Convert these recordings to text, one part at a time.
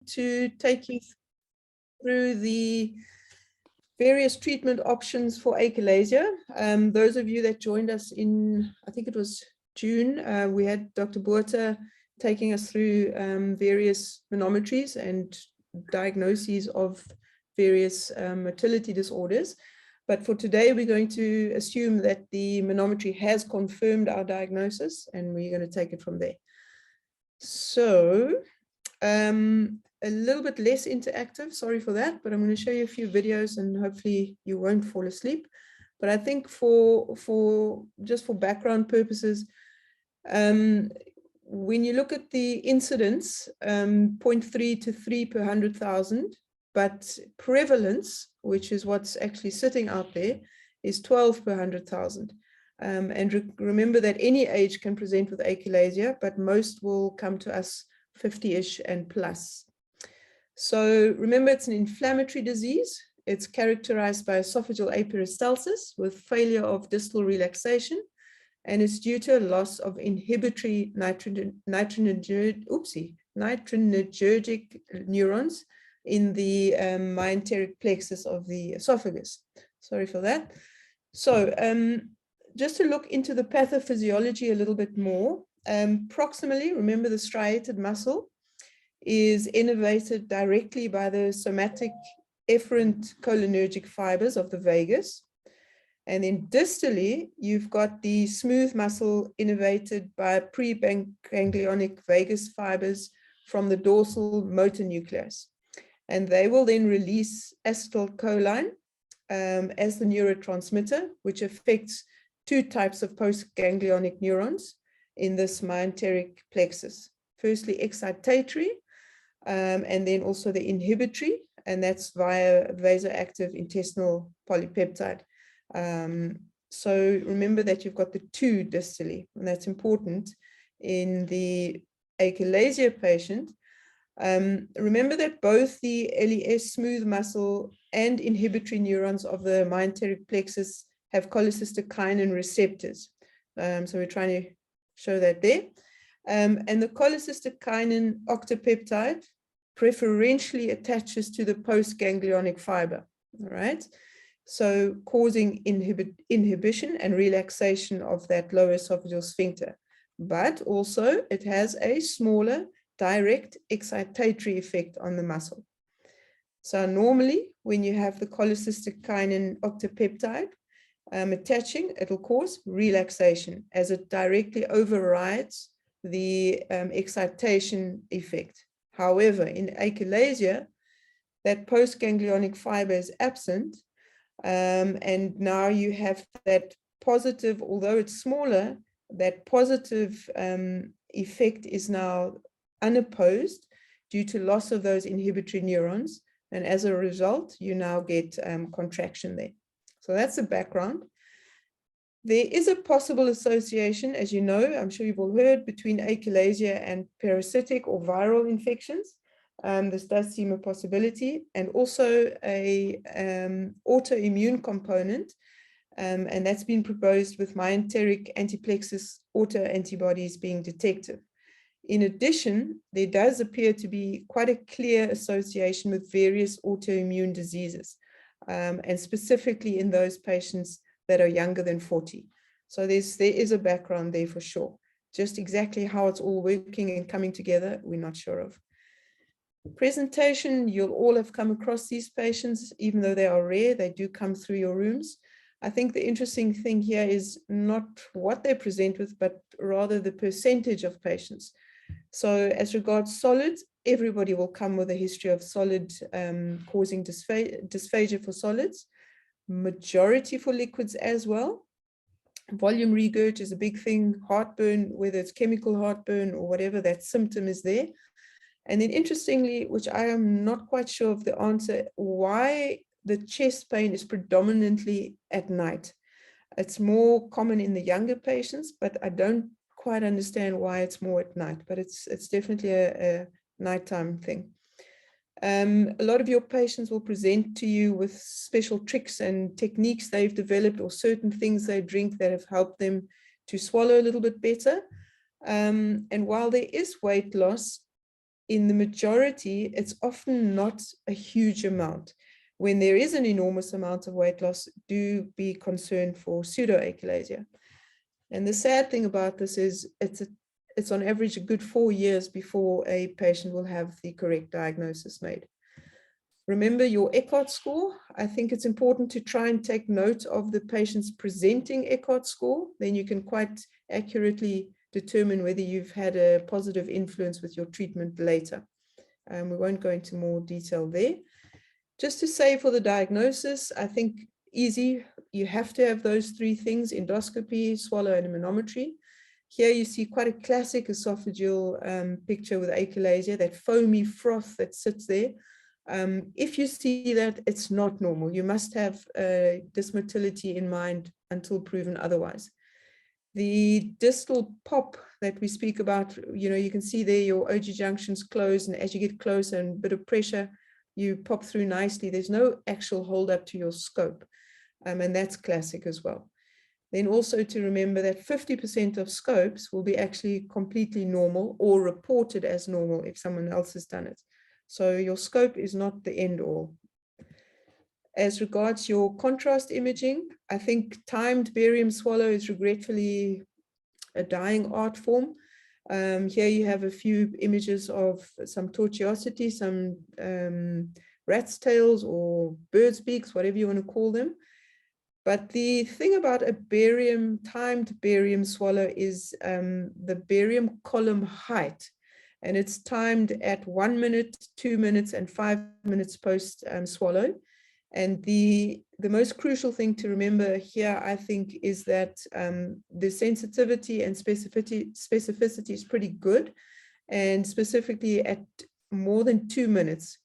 to take you through the various treatment options for achalasia. Those of you that joined us in, I think it was June, we had Dr. Botha taking us through various manometries and diagnoses of various motility disorders. But for today, we're going to assume that the manometry has confirmed our diagnosis, and we're going to take it from there. So a little bit less interactive, sorry for that, but I'm going to show you a few videos and hopefully you won't fall asleep. But I think just for background purposes, when you look at the incidence, 0.3 to 3 per 100,000, but prevalence, which is what's actually sitting out there, is 12 per 100,000. And remember that any age can present with achalasia, but most will come to us 50-ish and plus. So remember, it's an inflammatory disease. It's characterized by esophageal aperistalsis with failure of distal relaxation, and it's due to a loss of inhibitory nitrinergic neurons in the myenteric plexus of the esophagus. Sorry for that. So just to look into the pathophysiology a little bit more, proximally, remember the striated muscle is innervated directly by the somatic efferent cholinergic fibers of the vagus. And then distally, you've got the smooth muscle innervated by preganglionic vagus fibers from the dorsal motor nucleus. And they will then release acetylcholine as the neurotransmitter, which affects two types of postganglionic neurons in this myenteric plexus. Firstly, excitatory, and then also the inhibitory, and that's via vasoactive intestinal polypeptide. So remember that you've got the two distally, and that's important in the achalasia patient. Remember that both the LES smooth muscle and inhibitory neurons of the myenteric plexus have cholecystokinin receptors. So we're trying to show that there. And the cholecystokinin octopeptide preferentially attaches to the postganglionic fiber, all right? So causing inhibition and relaxation of that lower esophageal sphincter. But also it has a smaller direct excitatory effect on the muscle. So normally when you have the cholecystokinin octopeptide attaching, it'll cause relaxation as it directly overrides the excitation effect. However, in achalasia, that postganglionic fiber is absent, and now you have that positive, although it's smaller, that positive effect is now unopposed due to loss of those inhibitory neurons, and as a result, you now get contraction there. So that's the background. There is a possible association, as you know, I'm sure you've all heard, between achalasia and parasitic or viral infections. This does seem a possibility, and also a autoimmune component, and that's been proposed with myenteric antiplexus autoantibodies being detected. In addition, there does appear to be quite a clear association with various autoimmune diseases, and specifically in those patients that are younger than 40. So there is a background there for sure. Just exactly how it's all working and coming together, we're not sure of. Presentation, you'll all have come across these patients, even though they are rare, they do come through your rooms. I think the interesting thing here is not what they present with, but rather the percentage of patients. So as regards solids, everybody will come with a history of solid causing dysphagia for solids. Majority for liquids as well. Volume regurg is a big thing, heartburn, whether it's chemical heartburn or whatever, that symptom is there. And then interestingly, which I am not quite sure of the answer, why the chest pain is predominantly at night. It's more common in the younger patients, but I don't quite understand why it's more at night, but it's definitely a nighttime thing. A lot of your patients will present to you with special tricks and techniques they've developed, or certain things they drink that have helped them to swallow a little bit better. And while there is weight loss, in the majority, it's often not a huge amount. When there is an enormous amount of weight loss, do be concerned for pseudoachalasia. And the sad thing about this is it's on average a good 4 years before a patient will have the correct diagnosis made. Remember your Eckhart score. I think it's important to try and take note of the patient's presenting Eckhart score. Then you can quite accurately determine whether you've had a positive influence with your treatment later. We won't go into more detail there. Just to say for the diagnosis, I think easy, you have to have those 3 things: endoscopy, swallow, and manometry. Here you see quite a classic esophageal picture with achalasia, that foamy froth that sits there. If you see that, it's not normal. You must have dysmotility in mind until proven otherwise. The distal pop that we speak about, you can see there your OG junctions close, and as you get closer and a bit of pressure, you pop through nicely. There's no actual hold up to your scope, and that's classic as well. Then also to remember that 50% of scopes will be actually completely normal or reported as normal if someone else has done it. So your scope is not the end all. As regards your contrast imaging, I think timed barium swallow is regretfully a dying art form. Here you have a few images of some tortuosity, some rat's tails or bird's beaks, whatever you want to call them. But the thing about a timed barium swallow is the barium column height. And it's timed at 1 minute, 2 minutes, and 5 minutes post swallow. And the most crucial thing to remember here, I think, is that the sensitivity and specificity is pretty good. And specifically at more than 2 minutes,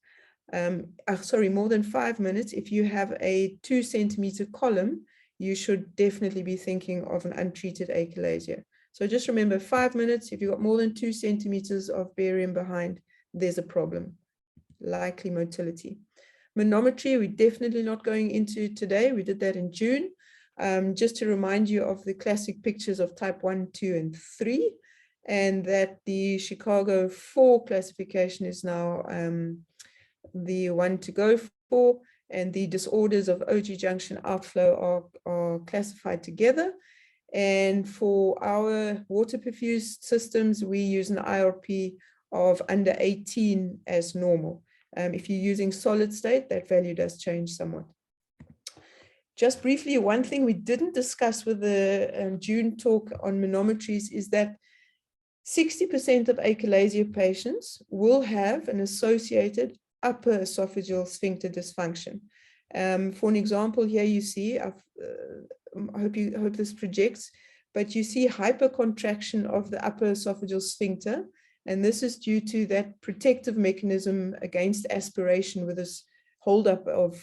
more than 5 minutes, if you have a 2 centimeter column, you should definitely be thinking of an untreated achalasia. So just remember, 5 minutes, if you've got more than 2 centimeters of barium behind, there's a problem, likely motility. Manometry, we're definitely not going into today. We did that in June. Just to remind you of the classic pictures of type 1, 2, and 3, and that the Chicago 4 classification is now the one to go for, and the disorders of OG junction outflow are classified together. And for our water perfused systems, we use an IRP of under 18 as normal. If you're using solid state, that value does change somewhat. Just briefly, one thing we didn't discuss with the June talk on manometries is that 60% of achalasia patients will have an associated upper esophageal sphincter dysfunction. For an example, here you see, I hope this projects, but you see hypercontraction of the upper esophageal sphincter, and this is due to that protective mechanism against aspiration with this holdup of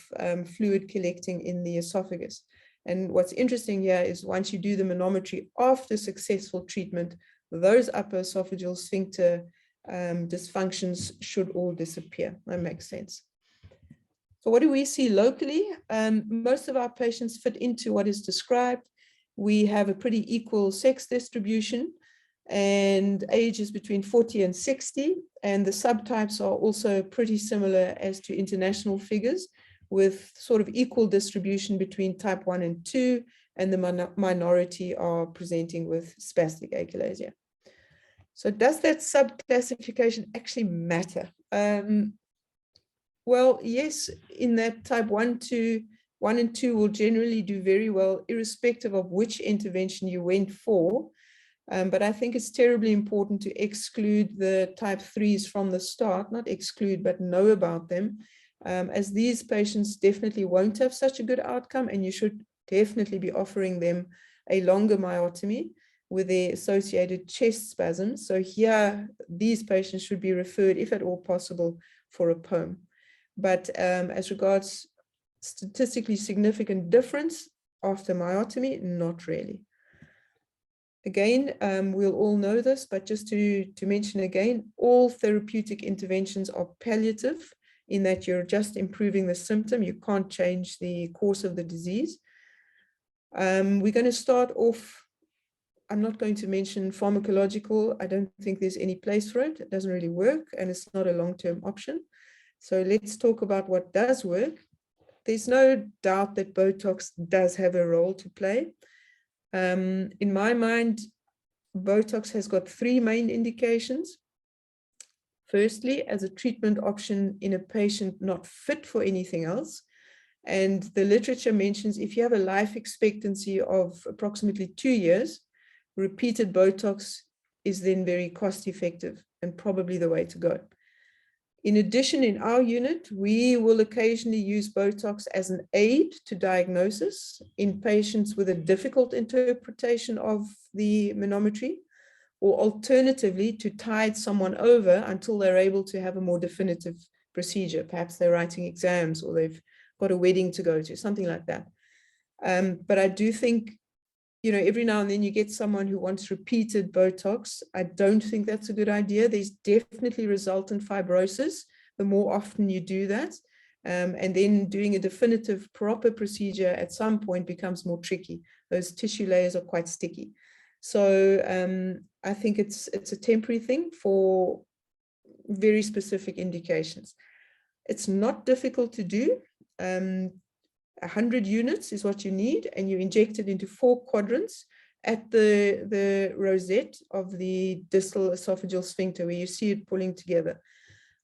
fluid collecting in the esophagus. And what's interesting here is once you do the manometry after successful treatment, those upper esophageal sphincter dysfunctions should all disappear. That makes sense. So what do we see locally? Most of our patients fit into what is described. We have a pretty equal sex distribution, and age is between 40 and 60, and the subtypes are also pretty similar as to international figures, with sort of equal distribution between type 1 and 2, and the minority are presenting with spastic achalasia. So does that subclassification actually matter? Well, yes, in that type 1 and 2 will generally do very well, irrespective of which intervention you went for. But I think it's terribly important to exclude the type 3s from the start, not exclude, but know about them, as these patients definitely won't have such a good outcome, and you should definitely be offering them a longer myotomy with their associated chest spasms. So here, these patients should be referred, if at all possible, for a POEM. But as regards statistically significant difference after myotomy, not really. Again, we'll all know this, but just to mention again, all therapeutic interventions are palliative in that you're just improving the symptom. You can't change the course of the disease. We're going to start off I'm not going to mention pharmacological. I don't think there's any place for it. It doesn't really work, and it's not a long-term option. So let's talk about what does work. There's no doubt that Botox does have a role to play. In my mind, Botox has got three main indications. Firstly, as a treatment option in a patient not fit for anything else. And the literature mentions if you have a life expectancy of approximately 2 years, repeated Botox is then very cost effective and probably the way to go. In addition, in our unit, we will occasionally use Botox as an aid to diagnosis in patients with a difficult interpretation of the manometry, or alternatively to tide someone over until they're able to have a more definitive procedure. Perhaps they're writing exams or they've got a wedding to go to, something like that. But I do think, you know, every now and then you get someone who wants repeated Botox. I don't think that's a good idea. There's definitely resultant fibrosis the more often you do that. And then doing a definitive proper procedure at some point becomes more tricky. Those tissue layers are quite sticky. So I think it's a temporary thing for very specific indications. It's not difficult to do. 100 units is what you need, and you inject it into 4 quadrants at the rosette of the distal esophageal sphincter, where you see it pulling together.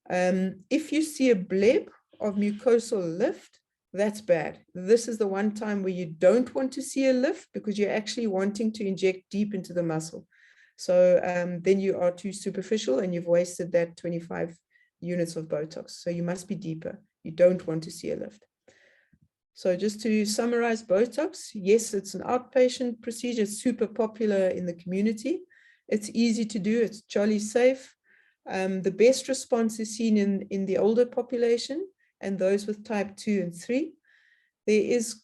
If you see a bleb of mucosal lift, that's bad. This is the one time where you don't want to see a lift because you're actually wanting to inject deep into the muscle. So then you are too superficial and you've wasted that 25 units of Botox. So you must be deeper. You don't want to see a lift. So just to summarize Botox, yes, it's an outpatient procedure. It's super popular in the community. It's easy to do. It's jolly safe. The best response is seen in the older population and those with type 2 and 3. There is,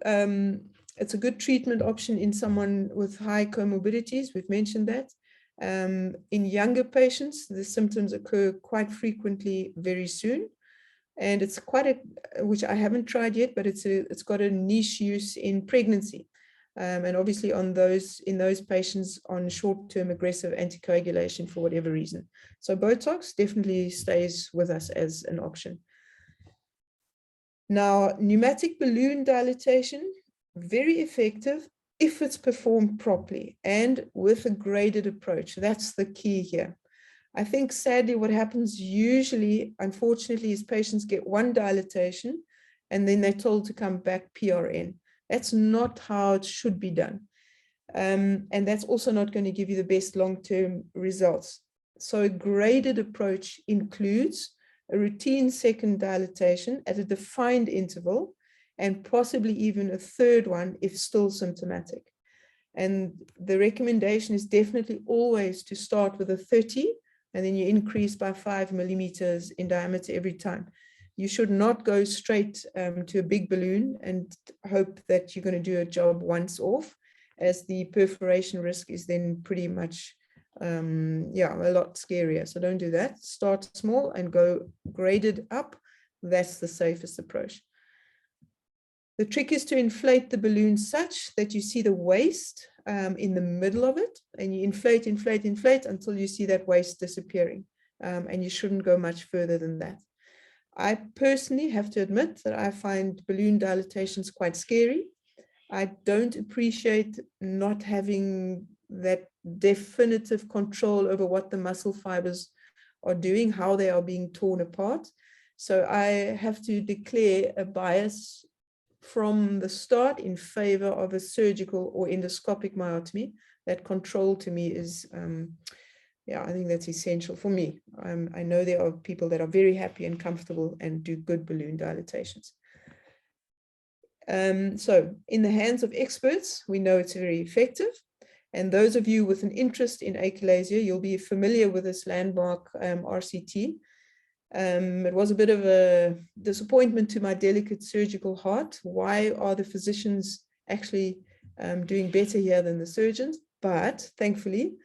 it's a good treatment option in someone with high comorbidities. We've mentioned that. In younger patients, the symptoms occur quite frequently very soon. And it's quite which I haven't tried yet, but it's got a niche use in pregnancy. And obviously in those patients on short-term aggressive anticoagulation for whatever reason. So Botox definitely stays with us as an option. Now, pneumatic balloon dilatation, very effective if it's performed properly and with a graded approach. That's the key here. I think sadly what happens usually, unfortunately, is patients get one dilatation and then they're told to come back PRN. That's not how it should be done. And that's also not going to give you the best long-term results. So a graded approach includes a routine second dilatation at a defined interval and possibly even a third one if still symptomatic. And the recommendation is definitely always to start with a 30 and then you increase by 5 millimeters in diameter every time. You should not go straight to a big balloon and hope that you're going to do a job once off, as the perforation risk is then pretty much, a lot scarier. So don't do that. Start small and go graded up. That's the safest approach. The trick is to inflate the balloon such that you see the waist in the middle of it, and you inflate until you see that waist disappearing. And you shouldn't go much further than that. I personally have to admit that I find balloon dilatations quite scary. I don't appreciate not having that definitive control over what the muscle fibers are doing, how they are being torn apart. So I have to declare a bias from the start in favor of a surgical or endoscopic myotomy. That control to me is, I think that's essential for me. I know there are people that are very happy and comfortable and do good balloon dilatations. So in the hands of experts, we know it's very effective. And those of you with an interest in achalasia, you'll be familiar with this landmark RCT. It was a bit of a disappointment to my delicate surgical heart. Why are the physicians actually doing better here than the surgeons? But thankfully,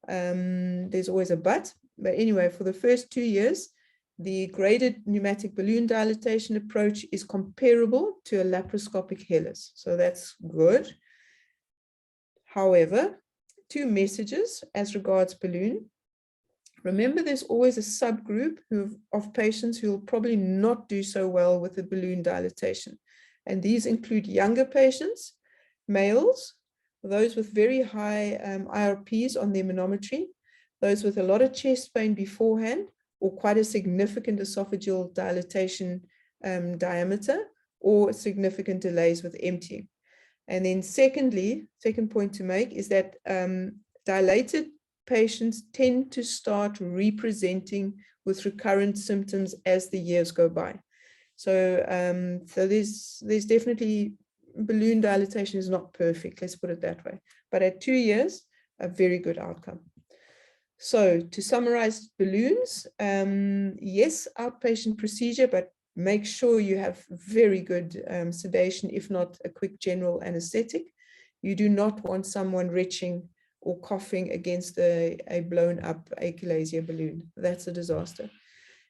there's always a but. But anyway, for the first 2 years, the graded pneumatic balloon dilatation approach is comparable to a laparoscopic Hellas. So that's good. However, two messages as regards balloon. Remember, there's always a subgroup of patients who will probably not do so well with the balloon dilatation. And these include younger patients, males, those with very high IRPs on their manometry, those with a lot of chest pain beforehand, or quite a significant esophageal dilatation diameter, or significant delays with emptying. And then secondly, second point to make is that dilated patients tend to start representing with recurrent symptoms as the years go by. So, so there's definitely, balloon dilatation is not perfect, let's put it that way. But at 2 years, a very good outcome. So to summarize balloons, yes, outpatient procedure, but make sure you have very good sedation, if not a quick general anesthetic. You do not want someone retching or coughing against a blown up achalasia balloon. That's a disaster.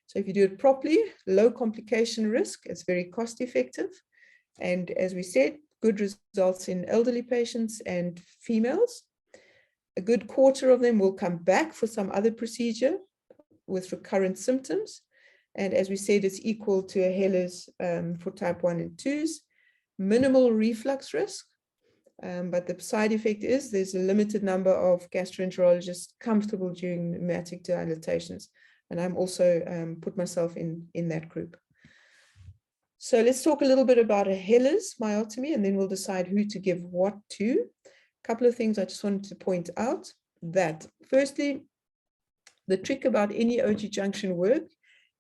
So if you do it properly, low complication risk, it's very cost effective. And as we said, good results in elderly patients and females. A good quarter of them will come back for some other procedure with recurrent symptoms. And as we said, it's equal to a Heller's for type 1 and 2s. Minimal reflux risk. But the side effect is there's a limited number of gastroenterologists comfortable during pneumatic dilatations. And I'm also put myself in that group. So let's talk a little bit about a Heller's myotomy, and then we'll decide who to give what to. A couple of things I just wanted to point out. That firstly, the trick about any OG junction work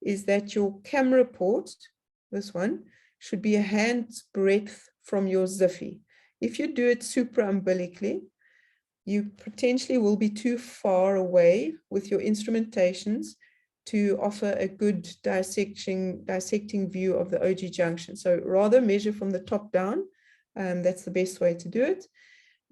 is that your camera port, this one, should be a hand's breadth from your Ziffy. If you do it supraumbilically, you potentially will be too far away with your instrumentations to offer a good dissecting view of the OG junction. So rather measure from the top down. That's the best way to do it.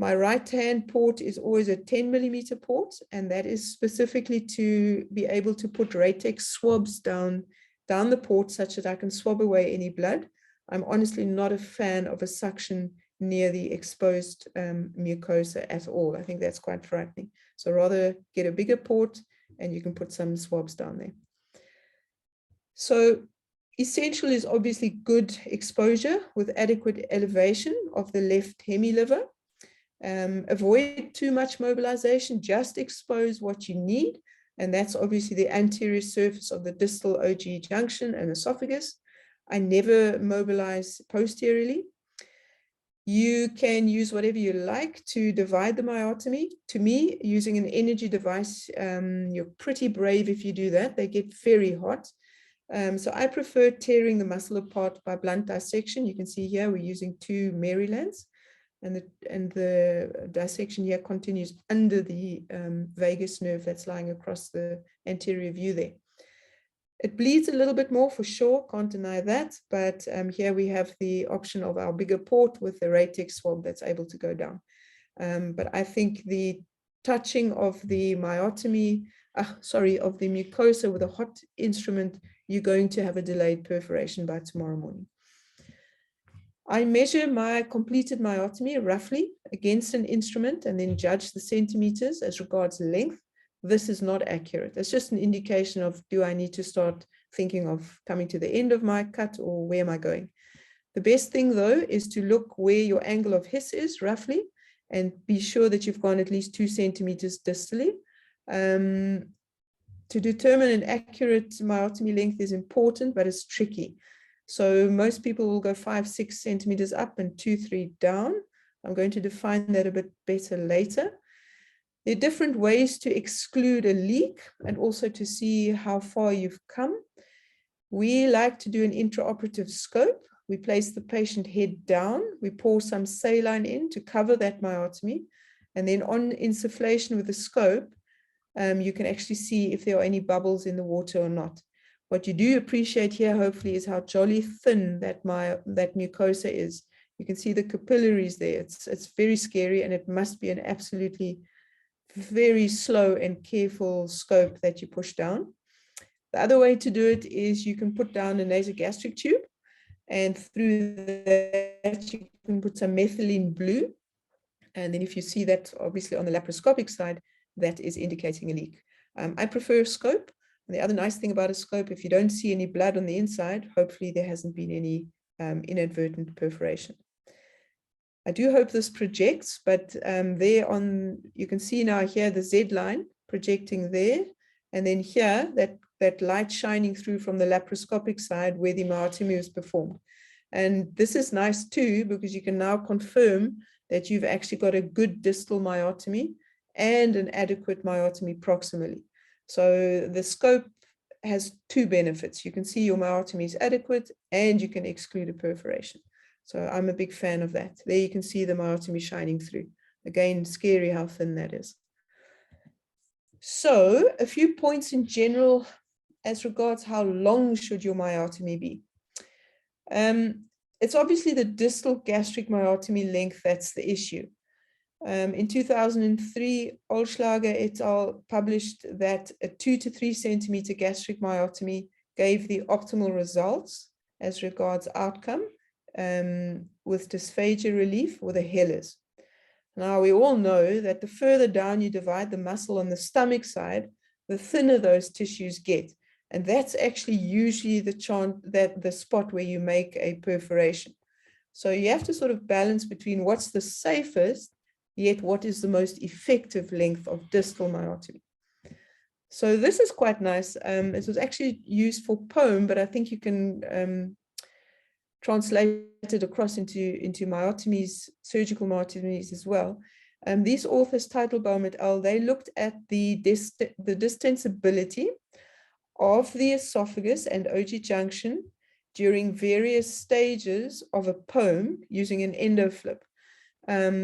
My right hand port is always a 10 millimeter port, and that is specifically to be able to put Ratex swabs down the port such that I can swab away any blood. I'm honestly not a fan of a suction near the exposed mucosa at all. I think that's quite frightening. So rather get a bigger port and you can put some swabs down there. So essential is obviously good exposure with adequate elevation of the left hemiliver. Avoid too much mobilization, just expose what you need. And that's obviously the anterior surface of the distal OG junction and esophagus. I never mobilize posteriorly. You can use whatever you like to divide the myotomy. To me, using an energy device, you're pretty brave if you do that. They get very hot. So I prefer tearing the muscle apart by blunt dissection. You can see here we're using 2 Marylands, and the dissection here continues under the vagus nerve that's lying across the anterior view there. It bleeds a little bit more for sure, can't deny that, but here we have the option of our bigger port with the Ratex swab that's able to go down. But I think the touching of the myotomy, of the mucosa with a hot instrument, you're going to have a delayed perforation by tomorrow morning. I measure my completed myotomy roughly against an instrument and then judge the centimeters as regards length. This is not accurate. It's just an indication of, do I need to start thinking of coming to the end of my cut, or where am I going? The best thing though is to look where your angle of His is roughly and be sure that you've gone at least 2 centimeters distally. To determine an accurate myotomy length is important, but it's tricky. So most people will go 5-6 centimeters up and 2-3 down. I'm going to define that a bit better later. There are different ways to exclude a leak and also to see how far you've come. We like to do an intraoperative scope. We place the patient head down. We pour some saline in to cover that myotomy. And then on insufflation with the scope, you can actually see if there are any bubbles in the water or not. What you do appreciate here, hopefully, is how jolly thin that mucosa is. You can see the capillaries there. It's very scary, and it must be an absolutely very slow and careful scope that you push down. The other way to do it is you can put down a nasogastric tube, and through that you can put some methylene blue, And then if you see that, obviously on the laparoscopic side, that is indicating a leak. I prefer a scope. And the other nice thing about a scope, if you don't see any blood on the inside, hopefully there hasn't been any inadvertent perforation. I do hope this projects, but there on, you can see now here the Z line projecting there, and then here that light shining through from the laparoscopic side where the myotomy was performed. And this is nice too, because you can now confirm that you've actually got a good distal myotomy and an adequate myotomy proximally. So the scope has two benefits. You can see your myotomy is adequate and you can exclude a perforation. So I'm a big fan of that. There you can see the myotomy shining through. Again, scary how thin that is. So a few points in general as regards how long should your myotomy be. It's obviously the distal gastric myotomy length that's the issue. In 2003, Olschlager et al. Published that a 2 to 3 centimeter gastric myotomy gave the optimal results as regards outcome with dysphagia relief with a Hellers. Now, we all know that the further down you divide the muscle on the stomach side, the thinner those tissues get. And that's actually usually the spot where you make a perforation. So you have to sort of balance between what's the safest, yet what is the most effective length of distal myotomy. So this is quite nice. It was actually used for POEM, but I think you can translate it across into myotomies, surgical myotomies as well. These authors, Teitelbaum et al., they looked at the distensibility of the esophagus and OG junction during various stages of a POEM using an endoflip.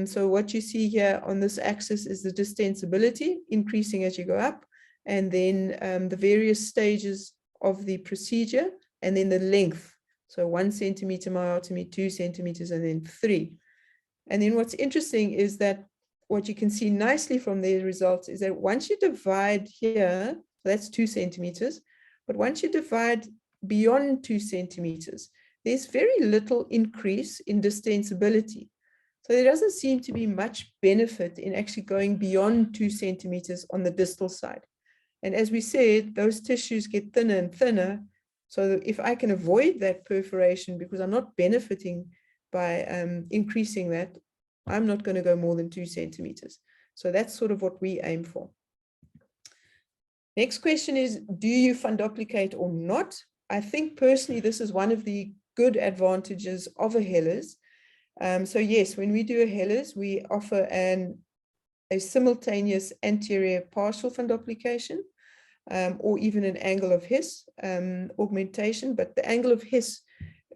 So what you see here on this axis is the distensibility increasing as you go up, and then the various stages of the procedure, and then the length. So 1 centimeter myotomy, 2 centimeters, and then 3. And then what's interesting is that what you can see nicely from their results is that once you divide here, that's 2 centimeters, but once you divide beyond 2 centimeters, there's very little increase in distensibility. So there doesn't seem to be much benefit in actually going beyond 2 centimeters on the distal side. And as we said, those tissues get thinner and thinner. So if I can avoid that perforation because I'm not benefiting by increasing that, I'm not going to go more than 2 centimeters. So that's sort of what we aim for. Next question is, do you funduplicate or not? I think personally, this is one of the good advantages of a Hellers. So yes, when we do a Hellers, we offer a simultaneous anterior partial funduplication, or even an angle of His augmentation, but the angle of His,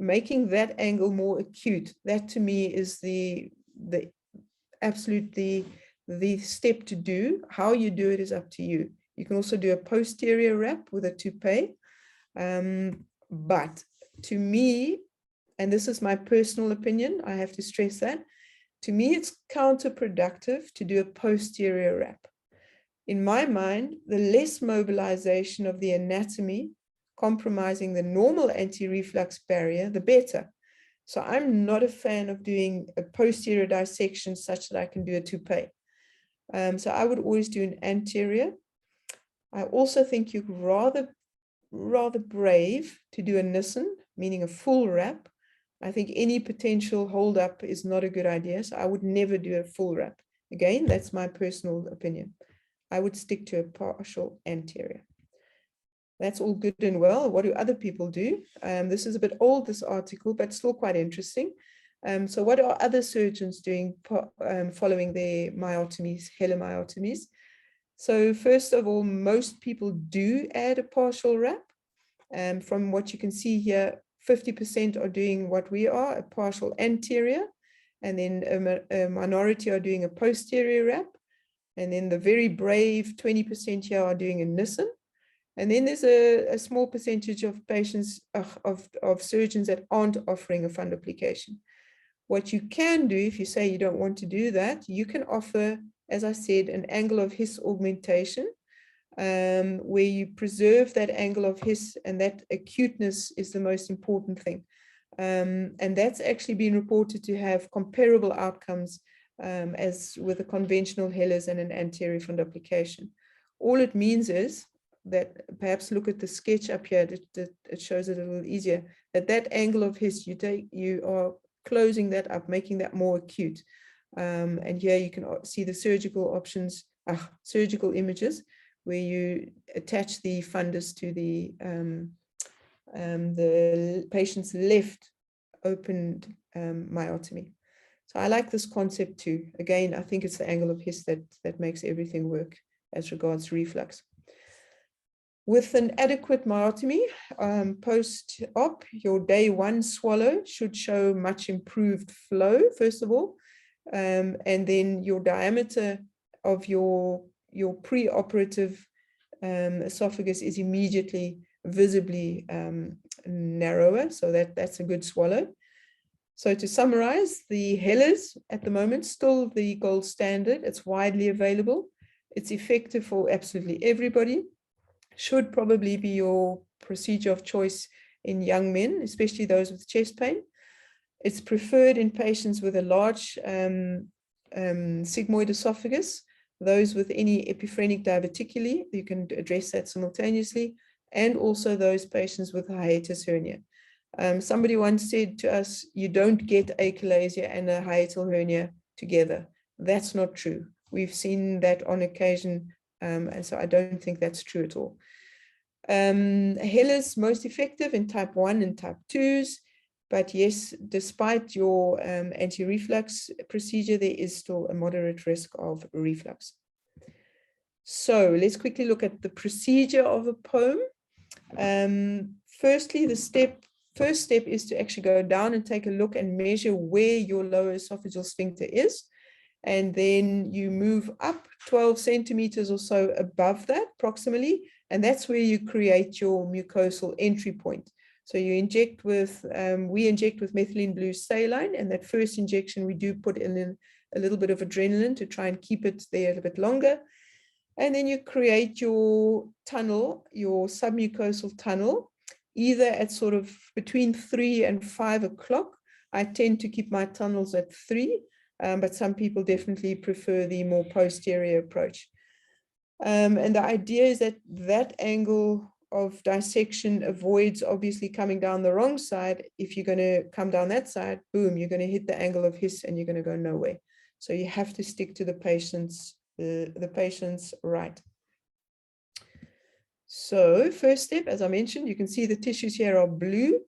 making that angle more acute, that to me is the step to do. How you do it is up to you. You can also do a posterior wrap with a toupee, but to me, and this is my personal opinion, I have to stress that, to me it's counterproductive to do a posterior wrap. In my mind, the less mobilization of the anatomy compromising the normal anti-reflux barrier, the better. So I'm not a fan of doing a posterior dissection such that I can do a toupee. So I would always do an anterior. I also think you're rather brave to do a Nissen, meaning a full wrap. I think any potential holdup is not a good idea. So I would never do a full wrap. Again, that's my personal opinion. I would stick to a partial anterior. That's all good and well. What do other people do? This is a bit old, this article, but still quite interesting. So what are other surgeons doing following their myotomies, Heller myotomies? So first of all, most people do add a partial wrap. From what you can see here, 50% are doing what we are, a partial anterior, and then a minority are doing a posterior wrap. And then the very brave 20% here are doing a Nissen. And then there's a small percentage of patients, of surgeons that aren't offering a funduplication. What you can do, if you say you don't want to do that, you can offer, as I said, an angle of His augmentation, where you preserve that angle of His, and that acuteness is the most important thing. And that's actually been reported to have comparable outcomes as with a conventional Hellers and an anterior fundoplication. All it means is that, perhaps look at the sketch up here, it shows it a little easier, that angle of His, you are closing that up, making that more acute. And here you can see the surgical options, surgical images, where you attach the fundus to the patient's left opened myotomy. So I like this concept too. Again, I think it's the angle of His that makes everything work as regards reflux. With an adequate myotomy, post-op, your day 1 swallow should show much improved flow, first of all, and then your diameter of your pre-operative esophagus is immediately visibly narrower, so that's a good swallow. So to summarize, the Hellers at the moment still the gold standard. It's widely available. It's effective for absolutely everybody. Should probably be your procedure of choice in young men, especially those with chest pain. It's preferred in patients with a large sigmoid esophagus, those with any epiphrenic diverticuli, you can address that simultaneously, and also those patients with hiatus hernia. Somebody once said to us, you don't get achalasia and a hiatal hernia together. That's not true. We've seen that on occasion, and so I don't think that's true at all. Hellers most effective in type 1 and type 2s, but yes, despite your anti-reflux procedure, there is still a moderate risk of reflux. So let's quickly look at the procedure of a POEM. Firstly, first step is to actually go down and take a look and measure where your lower esophageal sphincter is. And then you move up 12 centimeters or so above that, proximally, and that's where you create your mucosal entry point. So you inject with, we inject with methylene blue saline, and that first injection we do put in a little bit of adrenaline to try and keep it there a little bit longer. And then you create your tunnel, your submucosal tunnel, either at sort of between 3 and 5 o'clock. I tend to keep my tunnels at 3. But some people definitely prefer the more posterior approach. And the idea is that that angle of dissection avoids obviously coming down the wrong side. If you're going to come down that side, boom, you're going to hit the angle of His and you're going to go nowhere. So you have to stick to the patient's right. So first step, as I mentioned, you can see the tissues here are blue.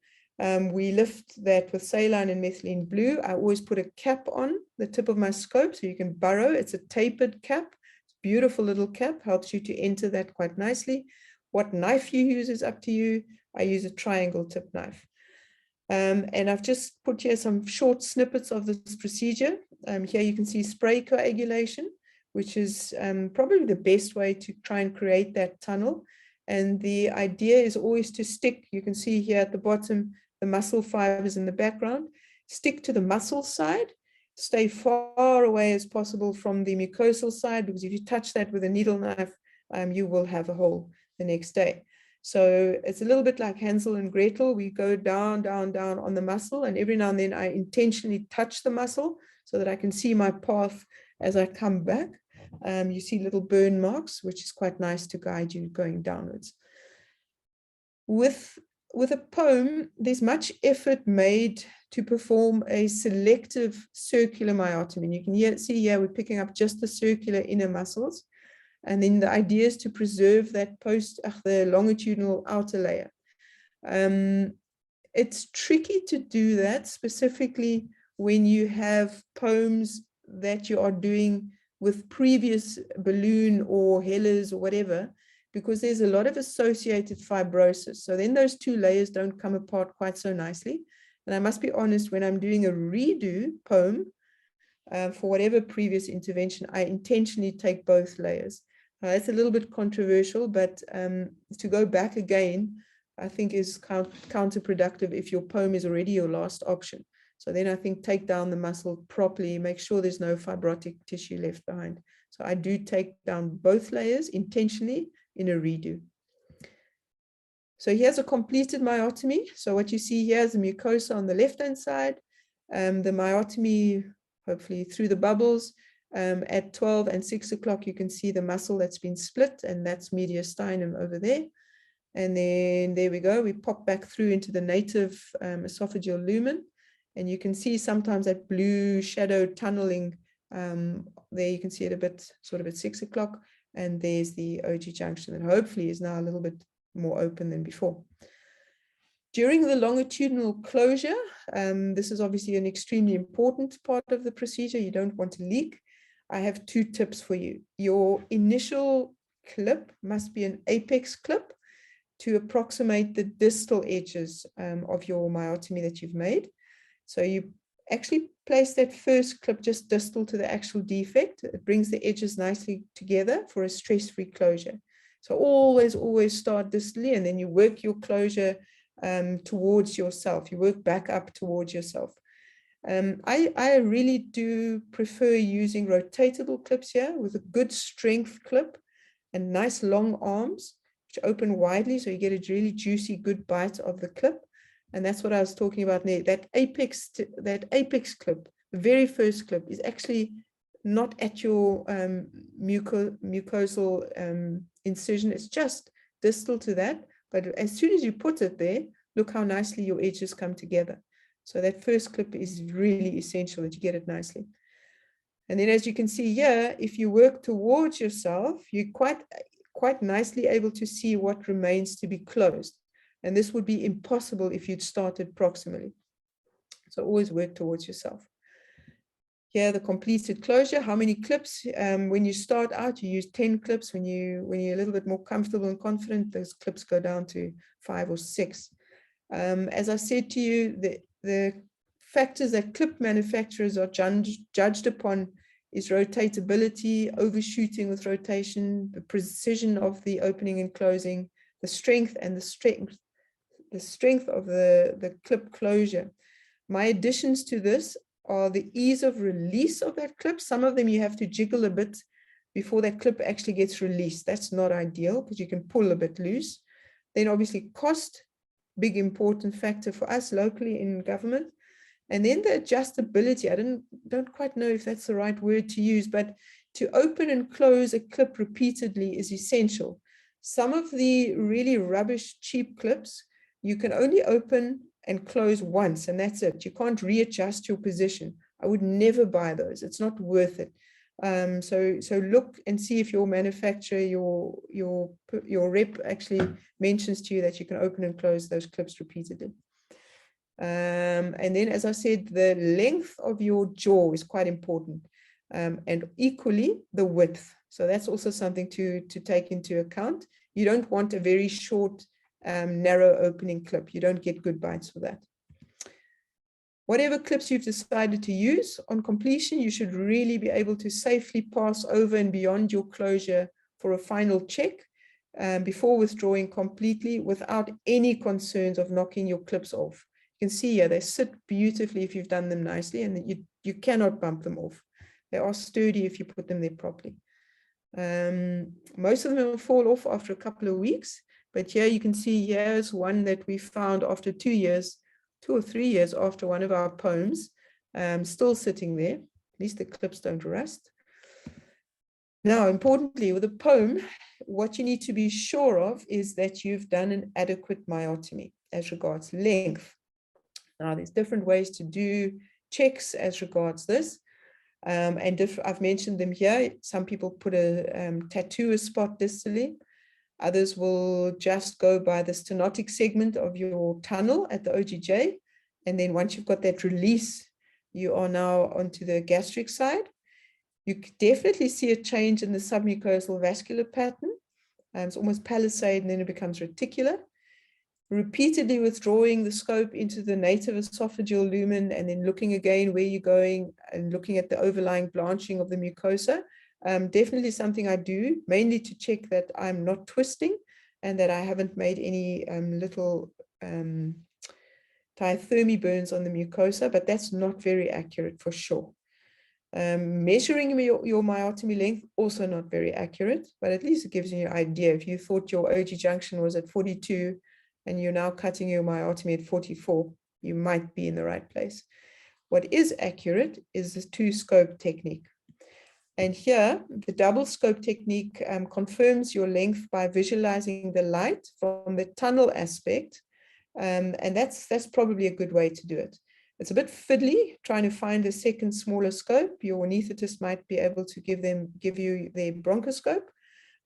We lift that with saline and methylene blue. I always put a cap on the tip of my scope so you can burrow. It's a tapered cap. Beautiful little cap, helps you to enter that quite nicely. What knife you use is up to you. I use a triangle tip knife. And I've just put here some short snippets of this procedure. Here you can see spray coagulation, which is probably the best way to try and create that tunnel. And the idea is always to stick, you can see here at the bottom, the muscle fibers in the background, stick to the muscle side, stay far away as possible from the mucosal side, because if you touch that with a needle knife, you will have a hole the next day. So it's a little bit like Hansel and Gretel. We go down, down, down on the muscle, and every now and then I intentionally touch the muscle so that I can see my path as I come back. You see little burn marks, which is quite nice to guide you going downwards. With a POEM, there's much effort made to perform a selective circular myotomy. And you can see here, we're picking up just the circular inner muscles. And then the idea is to preserve that the longitudinal outer layer. It's tricky to do that, specifically when you have POEMs that you are doing with previous balloon or Hellers or whatever, because there's a lot of associated fibrosis. So then those two layers don't come apart quite so nicely. And I must be honest, when I'm doing a redo POEM for whatever previous intervention, I intentionally take both layers. It's a little bit controversial, but to go back again, I think is counterproductive if your POEM is already your last option. So then I think take down the muscle properly, make sure there's no fibrotic tissue left behind. So I do take down both layers intentionally in a redo. So here's a completed myotomy. So what you see here is the mucosa on the left-hand side. The myotomy hopefully through the bubbles. At 12 and 6 o'clock, you can see the muscle that's been split, and that's mediastinum over there. And then there we go. We pop back through into the native esophageal lumen. And you can see sometimes that blue shadow tunneling. There you can see it a bit sort of at 6 o'clock. And there's the OG junction that hopefully is now a little bit more open than before. During the longitudinal closure, this is obviously an extremely important part of the procedure. You don't want to leak. I have 2 tips for you. Your initial clip must be an apex clip to approximate the distal edges of your myotomy that you've made. So you actually place that first clip just distal to the actual defect. It brings the edges nicely together for a stress-free closure. So always start distally, and then you work your closure towards yourself. You work back up towards yourself. I really do prefer using rotatable clips here with a good strength clip and nice long arms, which open widely, so you get a really juicy, good bite of the clip. And that's what I was talking about there. That apex clip, the very first clip, is actually not at your mucosal incision. It's just distal to that. But as soon as you put it there, look how nicely your edges come together. So that first clip is really essential that you get it nicely. And then as you can see here, if you work towards yourself, you're quite nicely able to see what remains to be closed. And this would be impossible if you'd started proximally. So always work towards yourself. Here, the completed closure. How many clips? When you start out, you use 10 clips. When you're a little bit more comfortable and confident, those clips go down to 5 or 6. As I said to you, the factors that clip manufacturers are judged upon is rotatability, overshooting with rotation, the precision of the opening and closing, the strength of the clip closure. My additions to this are the ease of release of that clip. Some of them you have to jiggle a bit before that clip actually gets released. That's not ideal because you can pull a bit loose. Then obviously cost, big important factor for us locally in government. And then the adjustability. I don't quite know if that's the right word to use, but to open and close a clip repeatedly is essential. Some of the really rubbish cheap clips, you can only open and close once, and that's it. You can't readjust your position. I would never buy those. It's not worth it. So look and see if your manufacturer, your rep actually mentions to you that you can open and close those clips repeatedly. And then, as I said, the length of your jaw is quite important, and equally the width. So that's also something to take into account. You don't want a very short, narrow opening clip. You don't get good bites for that. Whatever clips you've decided to use, on completion, you should really be able to safely pass over and beyond your closure for a final check before withdrawing completely without any concerns of knocking your clips off. You can see here, they sit beautifully if you've done them nicely, and you cannot bump them off. They are sturdy if you put them there properly. Most of them will fall off after a couple of weeks, but here you can see here's one that we found after 2 years, 2 or 3 years after one of our poems, still sitting there. At least the clips don't rust. Now, importantly, with a poem, what you need to be sure of is that you've done an adequate myotomy as regards length. Now, there's different ways to do checks as regards this. I've mentioned them here. Some people put tattoo a spot distally. Others will just go by the stenotic segment of your tunnel at the OGJ. And then once you've got that release, you are now onto the gastric side. You could definitely see a change in the submucosal vascular pattern. It's almost palisade, and then it becomes reticular. Repeatedly withdrawing the scope into the native esophageal lumen, and then looking again where you're going and looking at the overlying blanching of the mucosa. Definitely something I do, mainly to check that I'm not twisting and that I haven't made any little diathermy burns on the mucosa, but that's not very accurate for sure. Measuring your myotomy length, also not very accurate, but at least it gives you an idea. If you thought your OG junction was at 42 and you're now cutting your myotomy at 44, you might be in the right place. What is accurate is the 2-scope technique. And here, the double scope technique confirms your length by visualizing the light from the tunnel aspect. And that's probably a good way to do it. It's a bit fiddly trying to find a second smaller scope. Your anesthetist might be able to give you their bronchoscope.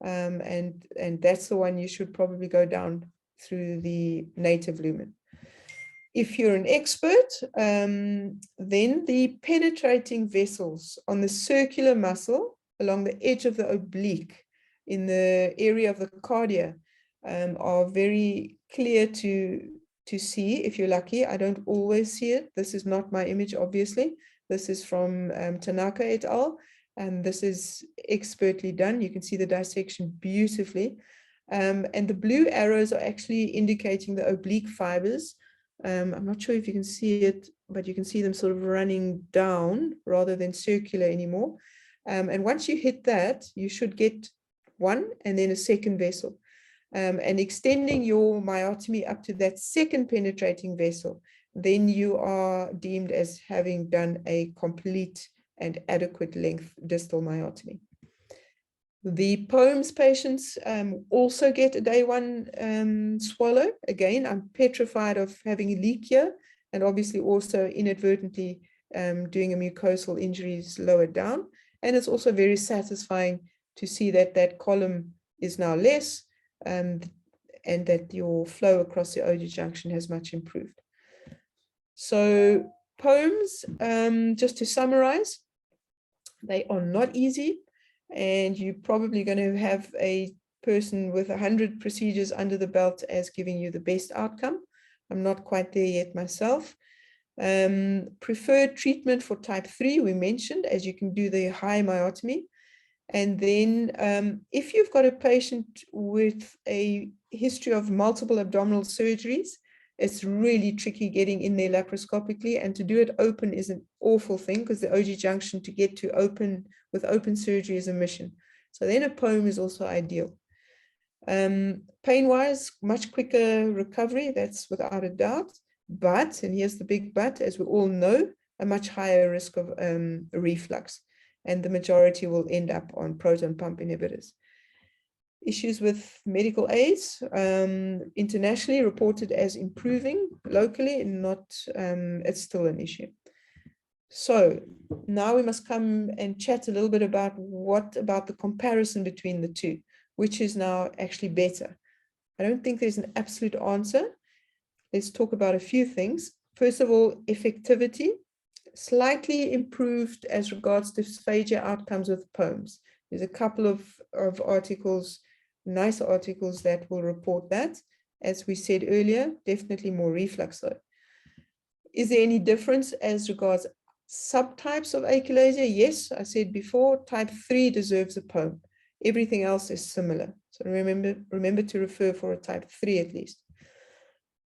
And that's the one you should probably go down through the native lumen. If you're an expert, then the penetrating vessels on the circular muscle along the edge of the oblique in the area of the cardia are very clear to see if you're lucky. I don't always see it. This is not my image, obviously. This is from Tanaka et al. And this is expertly done. You can see the dissection beautifully. And the blue arrows are actually indicating the oblique fibers. I'm not sure if you can see it, but you can see them sort of running down rather than circular anymore. And once you hit that, you should get one and then a second vessel. And extending your myotomy up to that second penetrating vessel, then you are deemed as having done a complete and adequate length distal myotomy. The POEMS patients also get a day 1 swallow. Again, I'm petrified of having a leak here, and obviously also inadvertently doing a mucosal injuries lower down. And it's also very satisfying to see that that column is now less and that your flow across the OG junction has much improved. So POEMS, just to summarize, they are not easy. And you're probably going to have a person with 100 procedures under the belt as giving you the best outcome. I'm not quite there yet myself. Preferred treatment for type 3, we mentioned, as you can do the high myotomy. And then if you've got a patient with a history of multiple abdominal surgeries, it's really tricky getting in there laparoscopically, and to do it open is an awful thing because the OG junction to get to open with open surgery is a mission. So then a POEM is also ideal. Pain-wise, much quicker recovery, that's without a doubt. But, and here's the big but, as we all know, a much higher risk of reflux, and the majority will end up on proton pump inhibitors. Issues with medical aids, internationally reported as improving, locally not, it's still an issue. So now we must come and chat a little bit about what about the comparison between the two, which is now actually better. I don't think there's an absolute answer. Let's talk about a few things. First of all, effectivity, slightly improved as regards dysphagia outcomes with POEMS. There's a couple of articles, nice articles that will report that. As we said earlier, definitely more reflux though. Is there any difference as regards subtypes of achalasia? Yes, I said before, type 3 deserves a POEM. Everything else is similar. So remember to refer for a type 3 at least.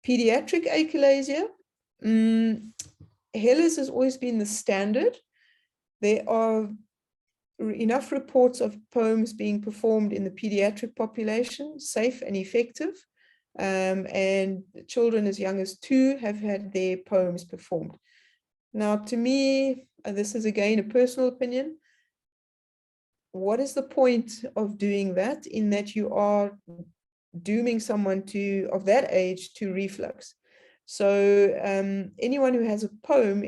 Pediatric achalasia, Hellas has always been the standard. There are enough reports of POEMS being performed in the pediatric population, safe and effective, and children as young as 2 have had their POEMS performed. Now, to me, this is again a personal opinion. What is the point of doing that, in that you are dooming someone of that age to reflux? So anyone who has a POEM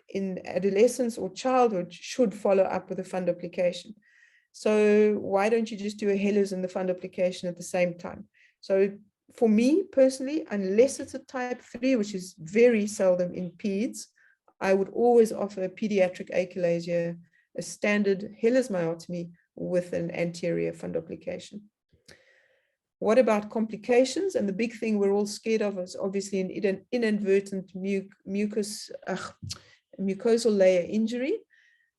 in adolescence or childhood should follow up with a fundoplication. So why don't you just do a Hellers and the fundoplication at the same time? So for me personally, unless it's a type 3, which is very seldom in peds, I would always offer a pediatric achalasia, a standard Hellers myotomy with an anterior fundoplication. What about complications? And the big thing we're all scared of is obviously an inadvertent mucosal layer injury.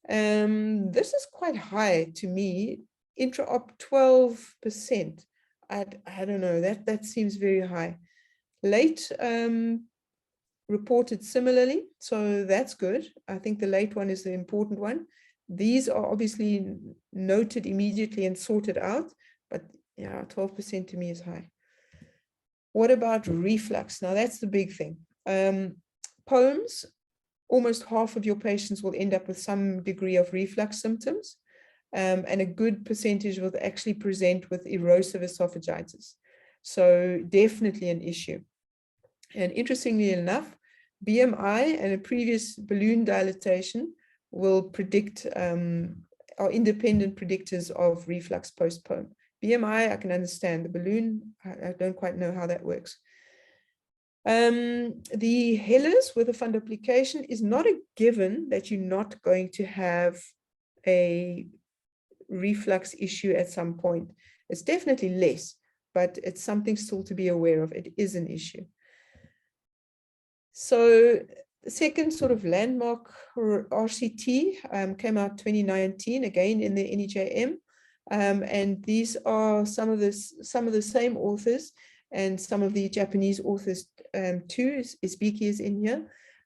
This is quite high to me. Intra-op 12%. I don't know, that seems very high. Late reported similarly, so that's good. I think the late one is the important one. These are obviously noted immediately and sorted out, but yeah, 12% to me is high. What about reflux? Now that's the big thing. POEMS almost half of your patients will end up with some degree of reflux symptoms, and a good percentage will actually present with erosive esophagitis. So definitely an issue. And interestingly enough, BMI and a previous balloon dilatation will predict, are independent predictors of reflux post-POEM. BMI, I can understand. The balloon, I don't quite know how that works. The Helles with a fundoplication is not a given that you're not going to have a reflux issue at some point. It's definitely less, but it's something still to be aware of. It is an issue. So the second sort of landmark RCT came out 2019, again in the NEJM, and these are some of the same authors and some of the Japanese authors too. Isbiki is in here.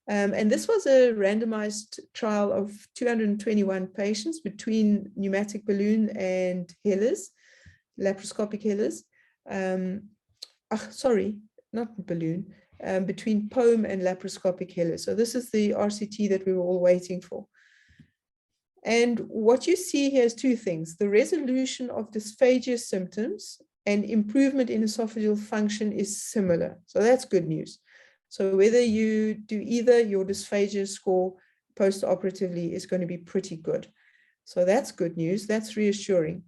And this was a randomized trial of 221 patients between pneumatic balloon and Helles, laparoscopic Helles. Sorry, not balloon, between POEM and laparoscopic Helles. So this is the RCT that we were all waiting for. And what you see here is two things: the resolution of dysphagia symptoms and improvement in esophageal function is similar. So that's good news. So whether you do either, your dysphagia score post-operatively is going to be pretty good. So that's good news. That's reassuring.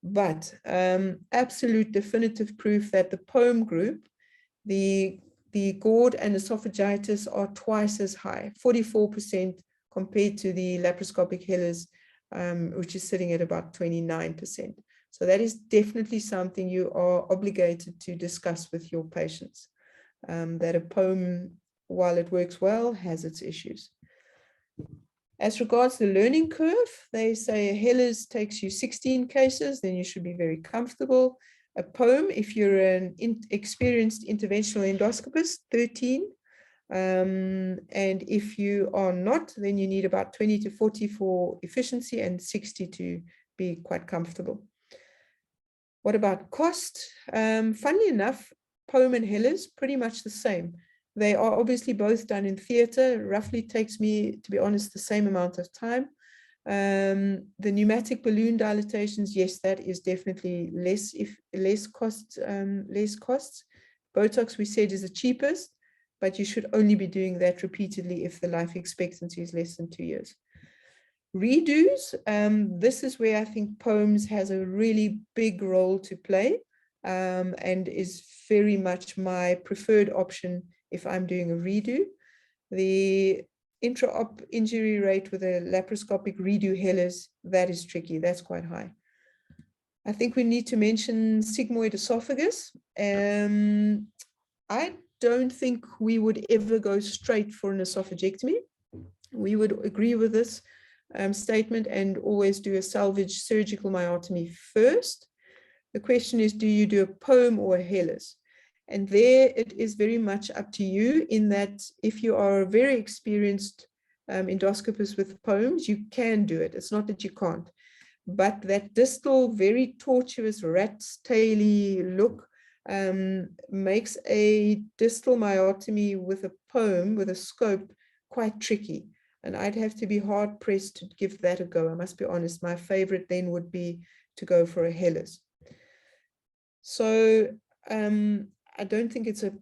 But absolute definitive proof that the POEM group, the GORD and esophagitis are twice as high, 44% compared to the laparoscopic Helles, which is sitting at about 29%. So that is definitely something you are obligated to discuss with your patients, that a POEM, while it works well, has its issues. As regards the learning curve, they say a Helles takes you 16 cases, then you should be very comfortable. A POEM, if you're an experienced interventional endoscopist, 13. And if you are not, then you need about 20 to 40 for efficiency and 60 to be quite comfortable. What about cost? Funnily enough, POEM and Helles, pretty much the same. They are obviously both done in theater. Roughly takes me, to be honest, the same amount of time. The pneumatic balloon dilatations, yes, that is definitely less costs. Botox, we said, is the cheapest, but you should only be doing that repeatedly if the life expectancy is less than 2 years. Redos, this is where I think POEMs has a really big role to play, and is very much my preferred option if I'm doing a redo. The intra-op injury rate with a laparoscopic redo Helles, that is tricky. That's quite high. I think we need to mention sigmoid esophagus. I don't think we would ever go straight for an esophagectomy. We would agree with this statement and always do a salvage surgical myotomy first. The question is, do you do a POEM or a Helles? And there it is very much up to you, in that if you are a very experienced endoscopist with POEMs, you can do it. It's not that you can't. But that distal, very tortuous, rat's taily look makes a distal myotomy with a POEM, with a scope, quite tricky. And I'd have to be hard pressed to give that a go. I must be honest. My favorite then would be to go for a Helles. So I don't think it's a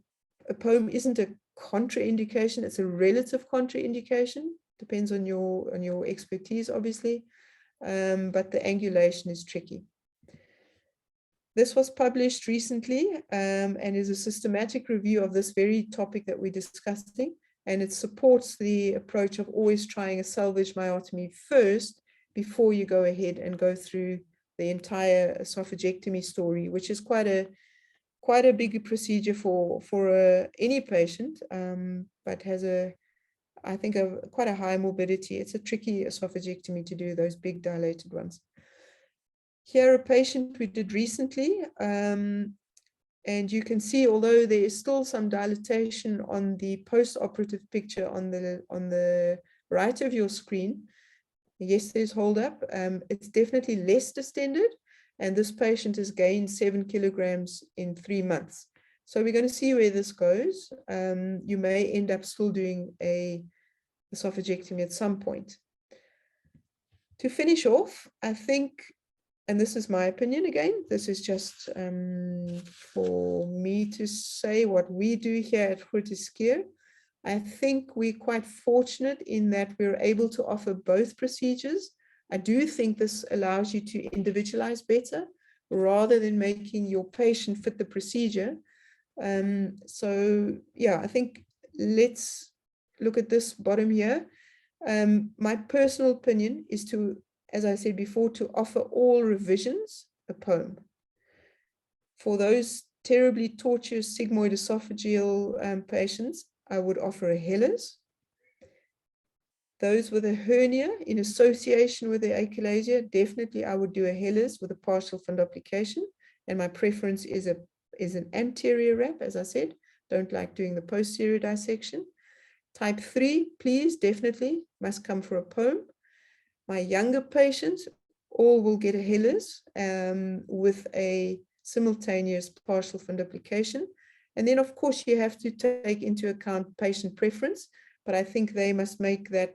POEM isn't a contraindication. It's a relative contraindication. Depends on your expertise, obviously. But the angulation is tricky. This was published recently and is a systematic review of this very topic that we're discussing. And it supports the approach of always trying a salvage myotomy first before you go ahead and go through the entire esophagectomy story, which is quite a big procedure for any patient, but has I think quite a high morbidity. It's a tricky esophagectomy to do, those big dilated ones. Here, a patient we did recently, and you can see, although there is still some dilatation on the post-operative picture on the right of your screen, yes, there's hold up. It's definitely less distended, and this patient has gained 7 kilograms in 3 months. So we're going to see where this goes. You may end up still doing a esophagectomy at some point. To finish off, I think, and this is my opinion again, this is just for me to say what we do here at Grooteskuur. I think we're quite fortunate in that we're able to offer both procedures. I do think this allows you to individualize better rather than making your patient fit the procedure. So yeah, I think let's look at this bottom here. My personal opinion is to, as I said before, to offer all revisions a POEM. For those terribly tortuous sigmoid esophageal patients, I would offer a Helles. Those with a hernia in association with the achalasia, definitely I would do a Helles with a partial fundoplication. And my preference is an anterior wrap, as I said. Don't like doing the posterior dissection. Type 3, please, definitely must come for a POEM. My younger patients all will get a Helles with a simultaneous partial fundoplication. And then, of course, you have to take into account patient preference, but I think they must make that,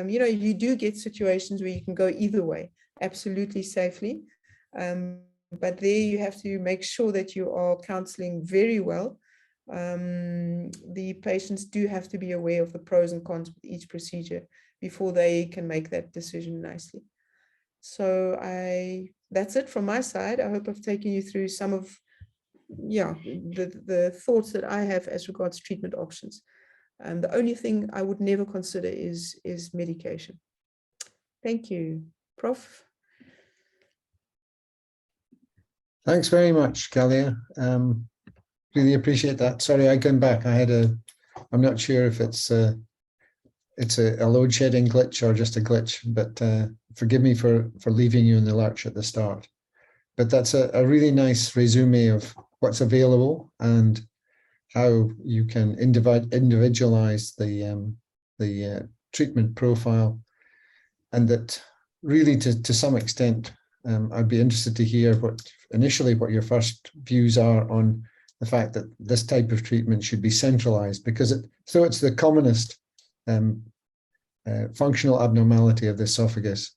you know, you do get situations where you can go either way, absolutely safely. But there you have to make sure that you are counseling very well. The patients do have to be aware of the pros and cons with each procedure before they can make that decision nicely. So that's it from my side. I hope I've taken you through some of the thoughts that I have as regards treatment options. And the only thing I would never consider is medication. Thank you, Prof. Thanks very much, Galya. Really appreciate that. Sorry, I came back. I'm not sure if it's a load shedding glitch or just a glitch, but forgive me for leaving you in the lurch at the start. But that's a really nice resume of what's available and how you can individualize the treatment profile, and that really to some extent, I'd be interested to hear what your first views are on the fact that this type of treatment should be centralized, because though it's the commonest functional abnormality of the esophagus,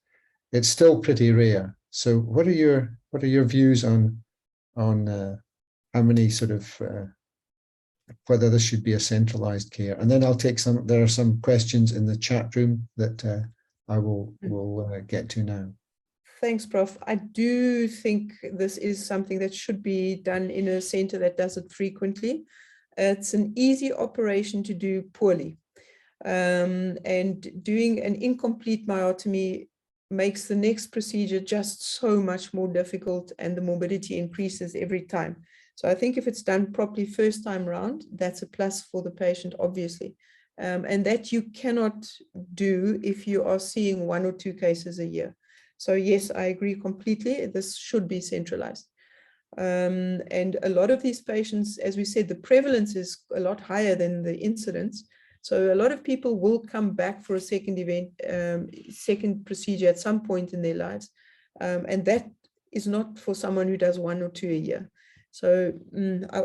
it's still pretty rare. So what are your views on how many sort of whether this should be a centralized care? And then I'll take there are some questions in the chat room that I will get to now. Thanks, Prof. I do think this is something that should be done in a center that does it frequently. It's an easy operation to do poorly. And doing an incomplete myotomy makes the next procedure just so much more difficult, and the morbidity increases every time. So I think if it's done properly first time round, that's a plus for the patient, obviously. And that you cannot do if you are seeing 1 or 2 cases a year. So yes, I agree completely. This should be centralized. And a lot of these patients, as we said, the prevalence is a lot higher than the incidence. So a lot of people will come back for a second procedure at some point in their lives. And that is not for someone who does 1 or 2 a year. So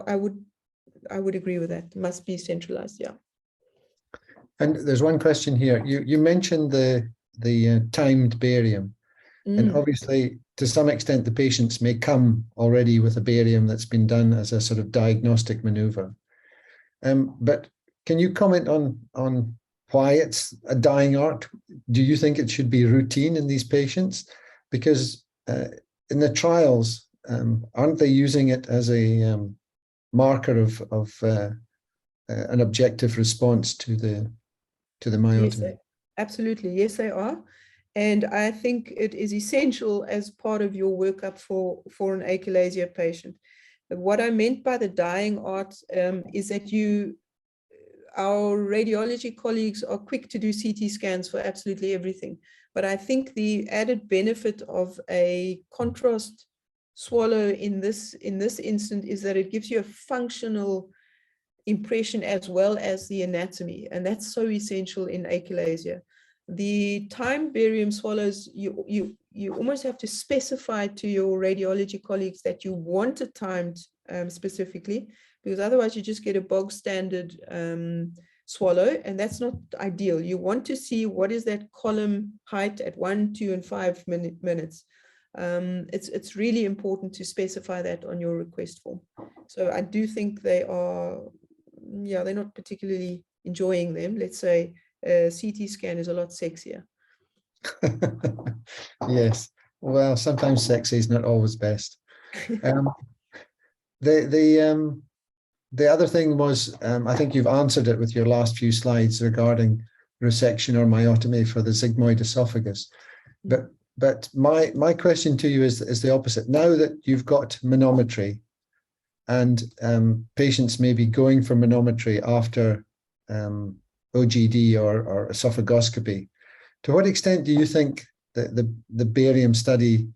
I would agree with that. It must be centralized, yeah. And there's one question here. You mentioned the timed barium. And obviously, to some extent, the patients may come already with a barium that's been done as a sort of diagnostic maneuver. But can you comment on why it's a dying art? Do you think it should be routine in these patients? Because in the trials, aren't they using it as a marker of an objective response to the myotomy? Yes, absolutely. Yes, they are. And I think it is essential as part of your workup for an achalasia patient. What I meant by the dying art is that our radiology colleagues are quick to do CT scans for absolutely everything. But I think the added benefit of a contrast swallow in this instant is that it gives you a functional impression as well as the anatomy. And that's so essential in achalasia. The timed barium swallows, you almost have to specify to your radiology colleagues that you want it timed specifically, because otherwise you just get a bog standard swallow, and that's not ideal. You want to see what is that column height at 1, 2, and 5 minutes. It's really important to specify that on your request form. So I do think they are, yeah, they're not particularly enjoying them. Let's say a CT scan is a lot sexier. Yes, well, sometimes sexy is not always best. The other thing was, I think you've answered it with your last few slides regarding resection or myotomy for the sigmoid esophagus. But my question to you is the opposite. Now that you've got manometry and patients may be going for manometry after OGD or esophagoscopy, to what extent do you think that the barium study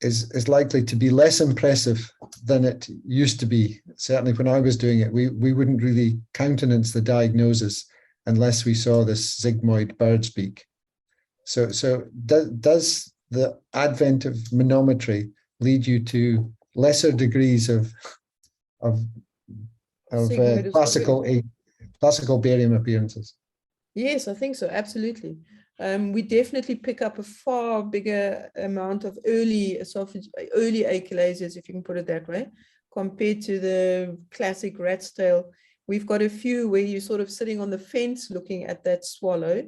is likely to be less impressive than it used to be? Certainly when I was doing it, we wouldn't really countenance the diagnosis unless we saw this sigmoid bird's beak. So does the advent of manometry lead you to lesser degrees of classical barium appearances? Yes, I think so, absolutely. We definitely pick up a far bigger amount of early achalasias, if you can put it that way, compared to the classic rat's tail. We've got a few where you're sort of sitting on the fence looking at that swallow.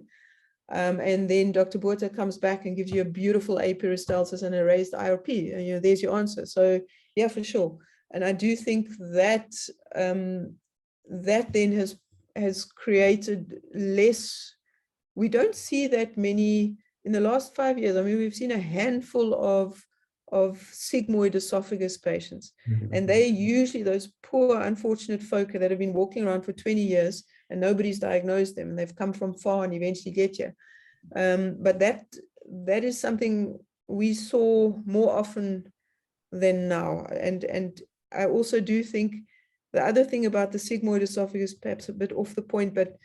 And then Dr. Botha comes back and gives you a beautiful aperistalsis and a raised IRP. And there's your answer. So yeah, for sure. And I do think that that then has created less. We don't see that many in the last 5 years. I mean, we've seen a handful of sigmoid esophagus patients, and they're usually those poor, unfortunate folk that have been walking around for 20 years and nobody's diagnosed them, and they've come from far and eventually get here. But that is something we saw more often than now. And I also do think the other thing about the sigmoid esophagus, perhaps a bit off the point, but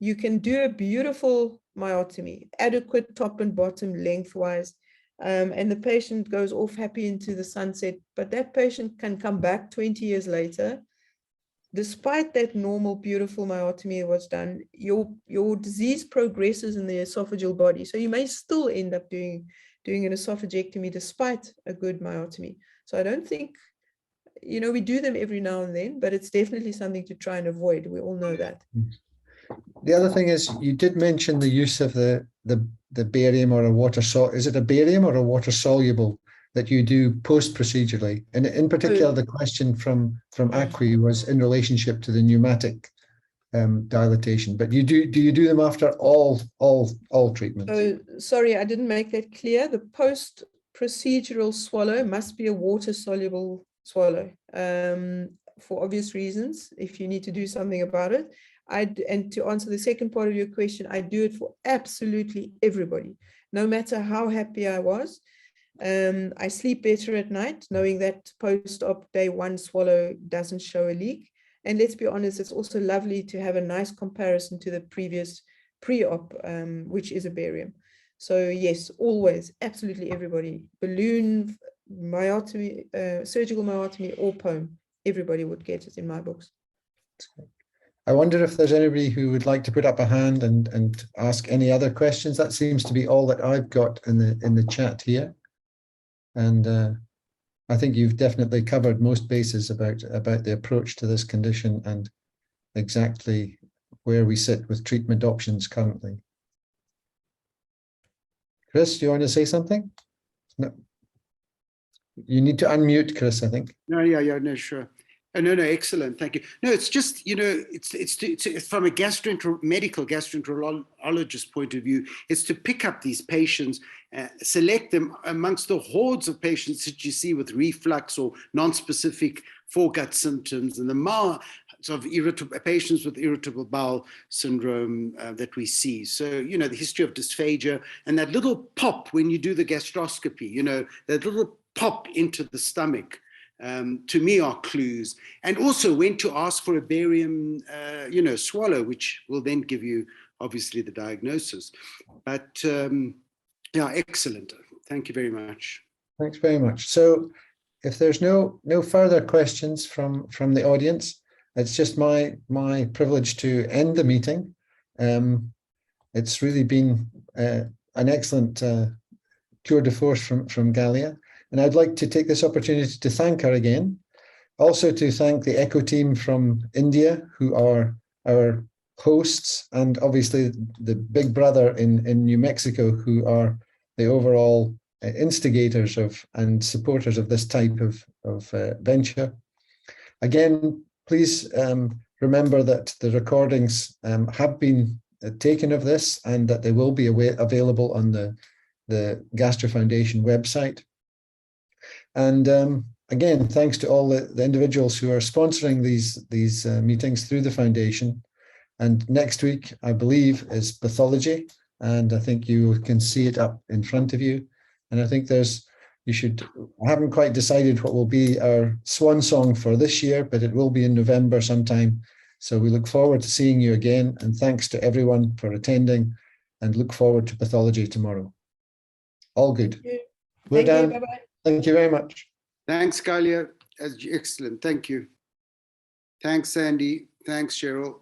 you can do a beautiful myotomy, adequate top and bottom lengthwise, and the patient goes off happy into the sunset. But that patient can come back 20 years later, despite that normal, beautiful myotomy was done, your disease progresses in the esophageal body. So you may still end up doing an esophagectomy despite a good myotomy. So I don't think, we do them every now and then, but it's definitely something to try and avoid. We all know that. The other thing is, you did mention the use of the barium or a water is it a barium or a water soluble that you do post-procedurally? And in particular, the question from Acqui was in relationship to the pneumatic dilatation. But do you do them after all treatments? Oh, sorry, I didn't make that clear. The post-procedural swallow must be a water-soluble swallow, for obvious reasons, if you need to do something about it. And to answer the second part of your question, I do it for absolutely everybody, no matter how happy I was. I sleep better at night knowing that post-op day 1 swallow doesn't show a leak. And let's be honest, it's also lovely to have a nice comparison to the previous pre-op, which is a barium. So yes, always, absolutely everybody, balloon, myotomy, surgical myotomy or POEM, everybody would get it in my books. I wonder if there's anybody who would like to put up a hand and ask any other questions. That seems to be all that I've got in the chat here. And I think you've definitely covered most bases about the approach to this condition and exactly where we sit with treatment options currently. Chris, do you want to say something? No. You need to unmute, Chris, I think. No, no, sure. No, excellent, thank you. No, it's just, it's from a medical gastroenterologist point of view, it's to pick up these patients, select them amongst the hordes of patients that you see with reflux or non-specific foregut symptoms, and the sort of patients with irritable bowel syndrome that we see. So, the history of dysphagia and that little pop when you do the gastroscopy, that little pop into the stomach. To me are clues, and also when to ask for a barium, swallow, which will then give you obviously the diagnosis. But yeah, excellent. Thank you very much. Thanks very much. So if there's no further questions from the audience, it's just my privilege to end the meeting. It's really been an excellent tour de force from Galya, and I'd like to take this opportunity to thank her again. Also to thank the ECHO team from India, who are our hosts, and obviously the big brother in New Mexico, who are the overall instigators of and supporters of this type of venture. Again, please remember that the recordings have been taken of this, and that they will be available on the Gastro Foundation website. And again, thanks to all the individuals who are sponsoring these meetings through the foundation. And next week, I believe, is pathology, and I think you can see it up in front of you. And I think I haven't quite decided what will be our swan song for this year, but it will be in November sometime. So we look forward to seeing you again, and thanks to everyone for attending, and look forward to pathology tomorrow. All good. We're done. Bye-bye. Thank you very much. Thanks, Galya. Excellent. Thank you. Thanks, Sandy. Thanks, Cheryl.